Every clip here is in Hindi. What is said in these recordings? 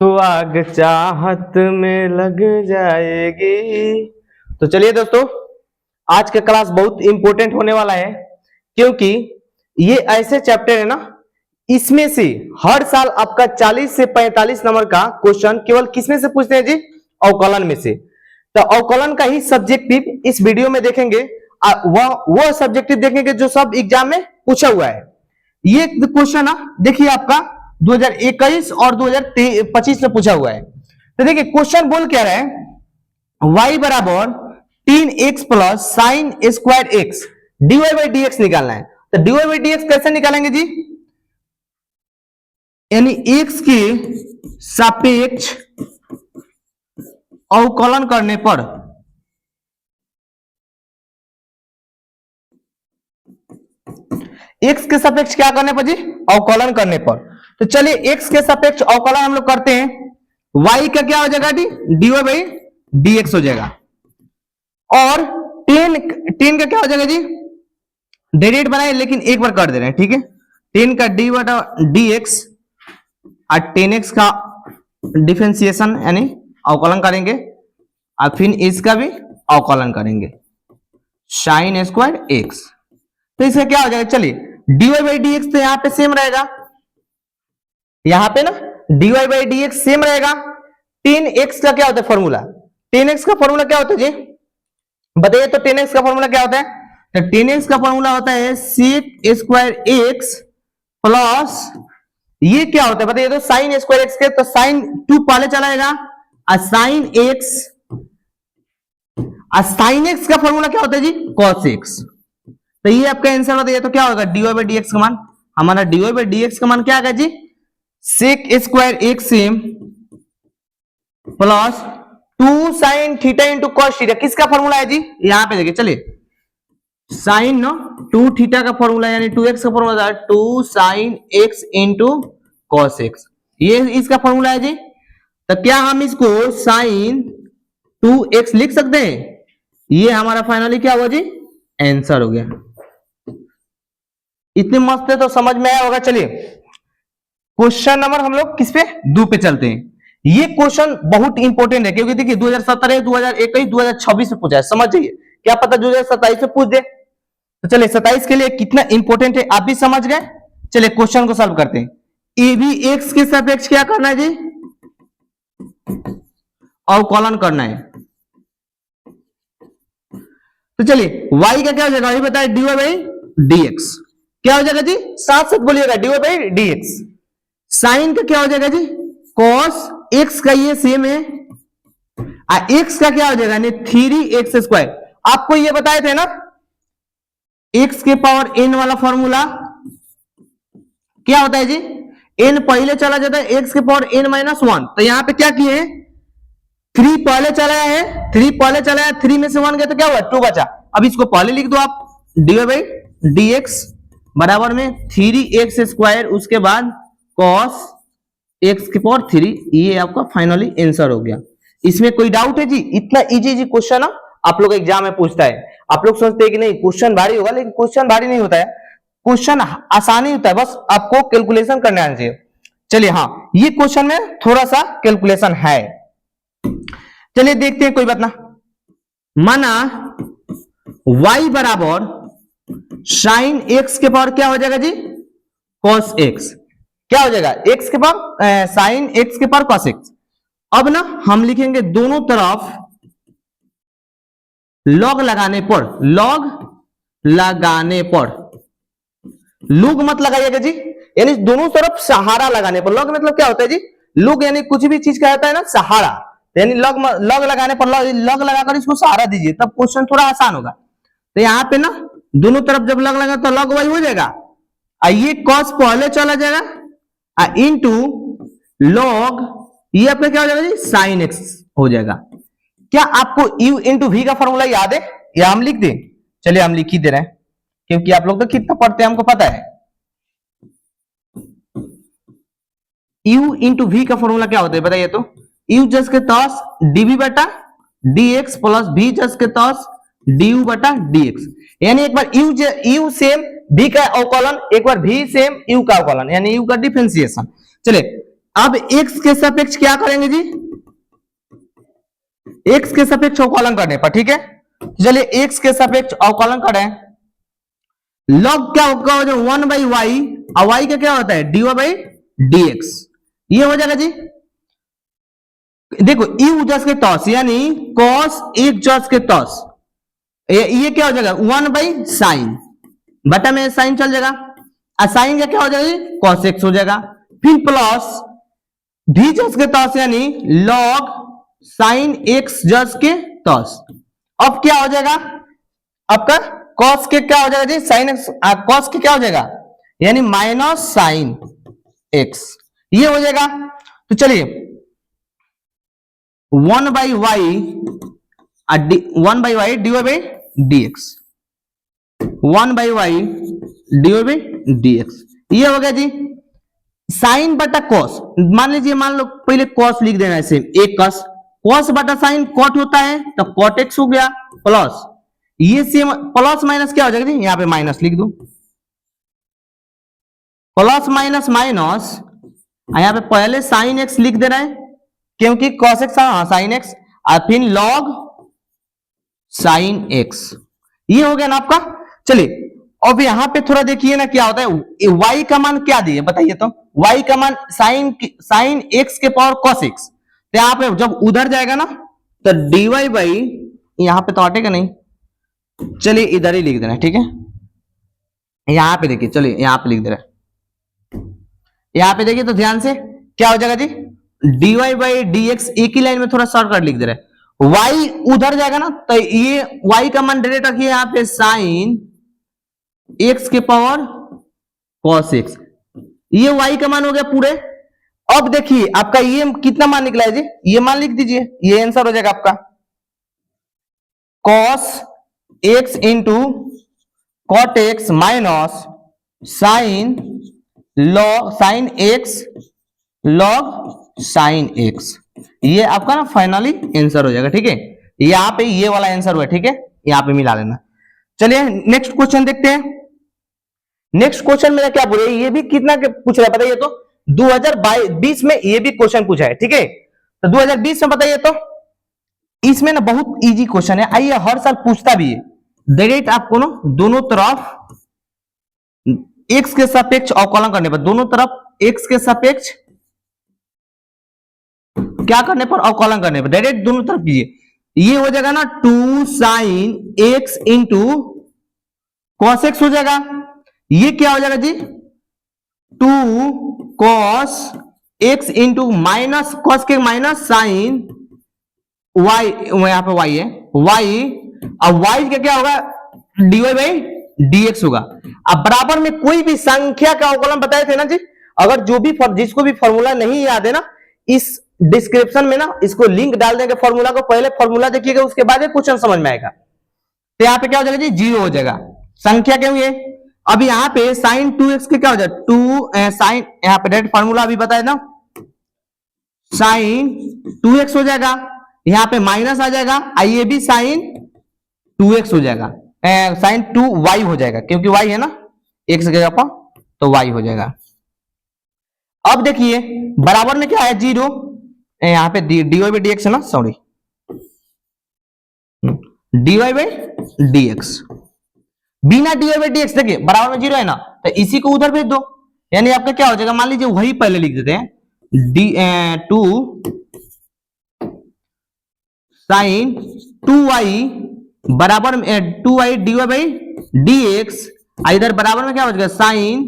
तो आग चाहत में लग जाएगी। तो चलिए दोस्तों, आज का क्लास बहुत इंपॉर्टेंट होने वाला है, क्योंकि ये ऐसे चैप्टर है ना, इसमें से हर साल आपका 40 से 45 नंबर का क्वेश्चन केवल किसमें से पूछते हैं जी? अवकलन में से। तो अवकलन का ही सब्जेक्टिव इस वीडियो में देखेंगे, वो सब्जेक्टिव देखेंगे जो सब एग्जाम में पूछा हुआ है। ये क्वेश्चन ना देखिए आपका 2021 और 2025 में पूछा हुआ है। तो देखिए क्वेश्चन बोल क्या रहा है, y बराबर 3x plus sine square x dy by d x निकालना है। तो dy बाई डी एक्स कैसे निकालेंगे जी? यानी x के सापेक्ष अवकलन करने पर x के सापेक्ष क्या करने पर जी? अवकलन करने पर। तो चलिए x के सापेक्ष अवकलन हम लोग करते हैं। y का क्या हो जाएगा जी? dy बाई डी एक्स हो जाएगा। और टेन का क्या हो जाएगा जी? डायरेक्ट बनाए लेकिन एक बार कर दे रहे हैं, ठीक है। 10 का डी बटा डी एक्स और 10x का डिफरेंशिएशन यानी अवकलन करेंगे, और फिर इसका भी अवकलन करेंगे साइन स्क्वायर एक्स। तो इसका क्या हो जाएगा? चलिए dy बाई डी एक्स तो यहां पे सेम रहेगा, यहां पे ना dy by d x same रहेगा। 10x का क्या होता है फॉर्मूला? 10x का फॉर्मूला क्या होता है जी? बताइए तो 10x का फॉर्मूला क्या होता है? तो 10x का फॉर्मूला होता है सेक स्क्वायर एक्स प्लस ये क्या होता है बताइए तो? साइन स्क्वायर एक्स के, तो साइन 2 पहले चलाएगा और साइन एक्स, और साइन एक्स का फॉर्मूला क्या होता है जी? Cos x. तो ये आपका आंसर बताइए तो क्या होगा? dy बाई डी एक्स का मान, हमारा dy बाई डी एक्स का मान क्या आएगा जी? Sec square x plus 2 sine theta into cos theta. किसका फॉर्मूला है जी? यहां पे देखिए, चलिए साइन नो 2 थीटा का फॉर्मूला यानी 2x का फॉर्मूला था 2 sine x into cos x, ये इसका फॉर्मूला है जी। तो क्या हम इसको साइन 2x लिख सकते हैं? ये हमारा फाइनली क्या हुआ जी? आंसर हो गया। इतने मस्त है तो समझ में आया होगा। चलिए क्वेश्चन नंबर हम लोग किस पे? 2 पे चलते हैं। ये क्वेश्चन बहुत इंपॉर्टेंट है, क्योंकि देखिए 2017, 2021, 2026 में पूछा है। समझ जाइए, क्या पता 2027 में पूछ दे। तो चलिए 27 के लिए कितना इंपॉर्टेंट है आप भी समझ गए। चलिए क्वेश्चन को सॉल्व करते हैं। ए भी एक्स के सापेक्ष क्या करना है जी? अवकलन करना है। तो चलिए y का क्या हो जाएगा? अभी बताए dy बाई डी एक्स क्या हो जाएगा जी? साथ साथ बोलिएगा, dy by d x. Sine का क्या हो जाएगा जी? कॉस एक्स का ये सेम है, और एक्स का क्या हो जाएगा? 3x square. आपको ये बताए थे ना x के पावर n वाला फॉर्मूला क्या होता है जी? n पहले चला जाता है x के पावर n माइनस 1। तो यहां पे क्या किए हैं? 3 पहले चलाया है, 3 पहले चलाया, 3 में से 1 गया तो क्या हुआ? 2 बचा। अब इसको पहले लिख दो आप, dy बाई डी एक्स बराबर में 3x स्क्वायर, उसके बाद cos x के पावर 3। ये आपका फाइनली आंसर हो गया। इसमें कोई डाउट है जी? इतना इजी जी क्वेश्चन आप लोग एग्जाम में पूछता है। आप लोग सोचते हैं कि नहीं क्वेश्चन भारी होगा, लेकिन क्वेश्चन भारी नहीं होता है, क्वेश्चन आसानी होता है, बस आपको कैलकुलेशन करने आना चाहिए। चलिए हाँ, ये क्वेश्चन में थोड़ा सा कैलकुलेशन है। चलिए देखते हैं, कोई बात ना। माना y बराबर साइन x के पावर क्या हो जाएगा जी? cos x। क्या हो जाएगा? x के पावर साइन x के पावर cos x। अब ना हम लिखेंगे दोनों तरफ लॉग लगाने पर, लॉग लगाने पर, लॉग मत लगाइएगा जी, यानी दोनों तरफ सहारा लगाने पर। लॉग मतलब क्या होता है जी? लॉग यानी कुछ भी चीज का होता है ना सहारा, यानी लॉग लगाने पर, लॉग लगाकर इसको सहारा दीजिए, तब क्वेश्चन थोड़ा आसान होगा। तो यहाँ पे ना दोनों तरफ जब लॉग लगा तो लॉग वाई हो जाएगा, और ये कॉस पहले चला जाएगा, इनटू लॉग ये अपने क्या हो जाएगा जी? साइन एक्स हो जाएगा। क्या आपको u इंटू वी का फॉर्मूला याद है या हम लिख दें? चलिए हम लिख ही दे रहे हैं, क्योंकि आप लोग तो कितना पढ़ते हैं हमको पता है। u इंटू वी का फॉर्मूला क्या होता है बताइए तो? u जस के तौस dv बटा dx प्लस v जस के तौस du बटा dx। यानी एक बार u सेम v का अवकलन, एक बार v सेम u का अवकलन, यानी u का डिफरेंशिएशन। चलिए अब x के सापेक्ष क्या करेंगे जी, x के सापेक्ष अवकलन करने पर, ठीक है। चलिए x के सापेक्ष अवकलन करें, लॉग क्या होगा, 1/y और y का क्या होता है dy/dx, ये हो जाएगा जी। देखो u जस के तौस यानी cos 1 जस के तौस, ये क्या हो जाएगा 1/sin, बटा में साइन चल जाएगा, और साइन का क्या हो जाएगा जी cos x हो जाएगा, फिर प्लस v जस के तौस यानी log sin x जस के तौस। अब क्या हो जाएगा आपका cos के क्या हो जाएगा जी sin x, cos के क्या हो जाएगा यानी माइनस sin x, ये हो जाएगा। तो चलिए 1/y dy/dx, 1/y dy/dx, ये हो गया जी। साइन बटा कॉस, मान लीजिए, मान लो पहले कॉस लिख देना है, एक कॉस, कॉस बटा साइन कॉट होता है तो कॉट एक्स हो गया, प्लस ये सेम प्लस माइनस क्या हो जाएगा जी, यहां पे माइनस लिख दो, प्लस माइनस माइनस, यहां पे पहले साइन एक्स लिख दे रहा है क्योंकि कॉस एक्स साइन एक्स, और फिर लॉग साइन एक्स, ये हो गया ना आपका। चलिए अब यहां पे थोड़ा देखिए ना क्या होता है, y का मान क्या दिए बताइए तो, y का मान साइन x के पावर cos x, तो यहां पे जब उधर जाएगा ना तो dy/, यहां पे तो हटेगा नहीं, चलिए इधर ही लिख देना, ठीक है। यहां पे देखिए, चलिए यहां पे लिख दे रहा है, यहां पे देखिए तो ध्यान से क्या हो जाएगा जी, dy/dx एक ही लाइन में थोड़ा शॉर्टकट लिख दे रहा है, y उधर जाएगा ना तो ये y का मान डायरेक्ट रखिए यहां पे साइन x के पावर cos x, ये y का मान हो गया पूरे। अब देखिए आपका ये कितना मान निकला है जी, ये मान लिख दीजिए, ये आंसर हो जाएगा आपका cos x into cot x minus sine x log sine x, ये आपका ना फाइनली आंसर हो जाएगा, ठीक है। यहां पे ये वाला आंसर हुआ, ठीक है, यहां पे मिला लेना। चलिए नेक्स्ट क्वेश्चन देखते हैं। नेक्स्ट क्वेश्चन मेरा क्या बोले, ये भी कितना पूछ रहा है बताइए तो, 2020 में ये भी क्वेश्चन पूछा है, ठीक है। तो 2020 में बताइए तो, इसमें ना बहुत इजी क्वेश्चन है, आइए हर साल पूछता भी है, डायरेक्ट आपको ना दोनों तरफ x के सापेक्ष अवकलन करने पर, दोनों तरफ x के सापेक्ष क्या करने पर, अवकलन करने पर, डायरेक्ट दोनों तरफ कीजिए, ये हो जाएगा ना 2 sin x into cos x हो जाएगा, ये क्या हो जाएगा जी 2 cos x into minus cos के माइनस साइन y, यहां पे y है y, अब y का क्या होगा dy/dx होगा। अब बराबर में कोई भी संख्या का अवकलन बताए थे ना जी, अगर जो भी जिसको भी फॉर्मूला नहीं याद है ना, इस डिस्क्रिप्शन में ना इसको लिंक डाल देंगे फॉर्मूला को, पहले फॉर्मूला देखिएगा उसके बाद क्वेश्चन समझ में आएगा। तो यहाँ पे क्या हो जाएगा जी 0 हो जाएगा, संख्या क्या हुई है, अब यहाँ पे साइन 2x के क्या हो जाएगा 2 साइन, यहाँ पे डायरेक्ट फॉर्मूला अभी बताया ना, साइन 2x हो जाएगा, यहाँ पे माइनस आ जाएगा, ये भी साइन 2x हो जाएगा, साइन 2y हो जाएगा क्योंकि y है ना x की जगह पर, तो y हो जाएगा। अब देखिए बराबर में क्या है 0, यहाँ पे dy/dx है ना, सॉरी dy/dx, बिना dy/dx देखिए बराबर में 0 है ना, तो इसी को उधर भेज दो, यानी आपका क्या हो जाएगा, मान लीजिए वही पहले लिख देते हैं, 2 साइन 2y बराबर में 2y dy/dx, इधर बराबर में क्या हो जाएगा साइन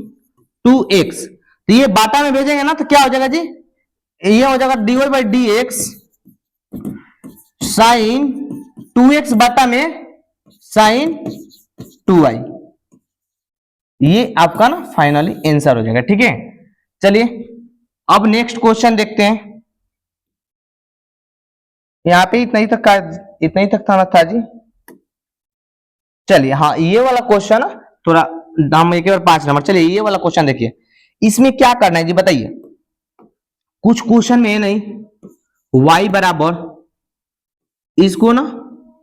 2x, तो ये बाटा में भेजेंगे ना तो क्या हो जाएगा जी, ये हो जाएगा dy/dx साइन 2x बाटा में साइन 2y, ये आपका ना फाइनली आंसर हो जाएगा, ठीक है। चलिए अब नेक्स्ट क्वेश्चन देखते हैं, यहाँ पे इतना ही तक था जी। चलिए हाँ ये वाला क्वेश्चन थोड़ा हम एक बार 5 नंबर, चलिए ये वाला क्वेश्चन देखिए, इसमें क्या करना है जी बताइए, कुछ क्वेश्चन में नहीं, y बराबर, इसको ना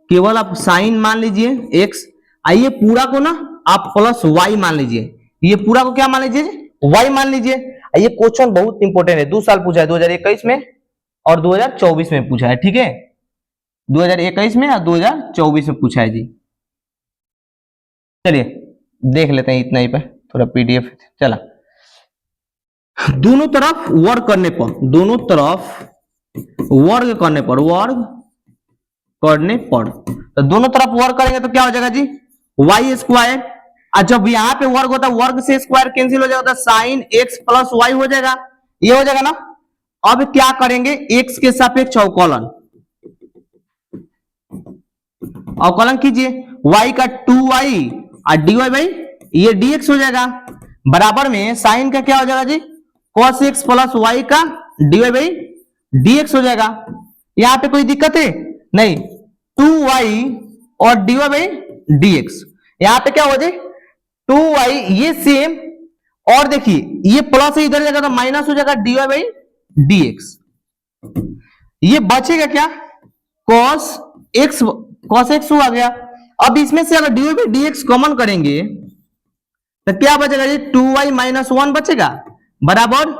केवल आप साइन मान लीजिए x, आइए पूरा को ना आप प्लस y मान लीजिए, ये पूरा को क्या मान लीजिए y मान लीजिए, ये क्वेश्चन बहुत इंपॉर्टेंट है, 2 साल पूछा है, 2021 में और 2024 में पूछा है, ठीक है, 2021 में और 2024 में पूछा है जी। चलिए देख लेते हैं इतना ही पे, थोड़ा पीडीएफ चला। दोनों तरफ वर्ग करने पर, दोनों तरफ वर्ग करने पर, वर्ग करने पर, तो दोनों तरफ वर्ग करेंगे तो क्या हो जाएगा जी, वाई स्क्वायर। और जब यहाँ पे वर्ग होता है, वर्ग से स्क्वायर कैंसिल हो जाएगा, साइन एक्स प्लस वाई हो जाएगा, ये हो जाएगा ना। अब क्या करेंगे, एक्स के सापेक्ष अवकलन, अवकलन कीजिए, y का 2y और dy बाई ये dx हो जाएगा, बराबर में साइन का क्या हो जाएगा जी, cos x प्लस वाई का dy बाई dx हो जाएगा। यहां पे कोई दिक्कत है नहीं, 2y और dy बाई dx, यहां पे क्या हो जाए 2y ये सेम, और देखिए ये प्लस इधर जाएगा तो माइनस हो जाएगा dy बाई dx, ये बचेगा क्या, cos x आ गया। अब इसमें से अगर dy बाई dx कॉमन करेंगे तो क्या बचेगा जी, 2y माइनस 1 बचेगा, बराबर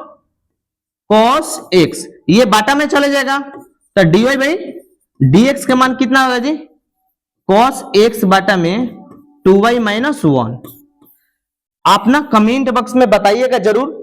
cos x, ये बाटा में चले जाएगा, तो dy बाई dx का मान कितना होगा जी, cos x बाटा में 2y माइनस 1। आप ना कमेंट बॉक्स में बताइएगा जरूर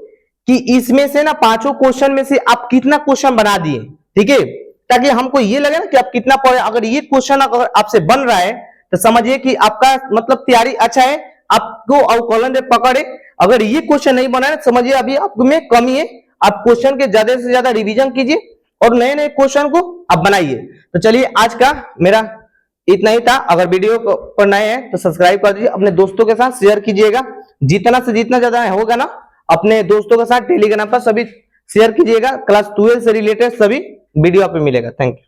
कि इसमें से ना पांचों क्वेश्चन में से आप कितना क्वेश्चन बना दिए, ठीक है, ताकि हमको ये लगे ना कि आप कितना पढ़े। अगर ये क्वेश्चन अगर आपसे बन रहा है तो समझिए कि आपका मतलब तैयारी अच्छा है, आपको अवकलन से पकड़े। अगर ये क्वेश्चन नहीं बना है समझिए अभी आप में कमी है, आप क्वेश्चन के ज्यादा से ज्यादा रिवीजन कीजिए और नए नए क्वेश्चन को आप बनाइए। तो चलिए आज का मेरा इतना ही था। अगर वीडियो पर नए हैं तो सब्सक्राइब कर दीजिए, अपने दोस्तों के साथ शेयर कीजिएगा, जितना से जितना ज्यादा होगा ना अपने दोस्तों के साथ टेलीग्राम पर सभी शेयर कीजिएगा। क्लास 12 से रिलेटेड सभी वीडियो पे मिलेगा। Thank you.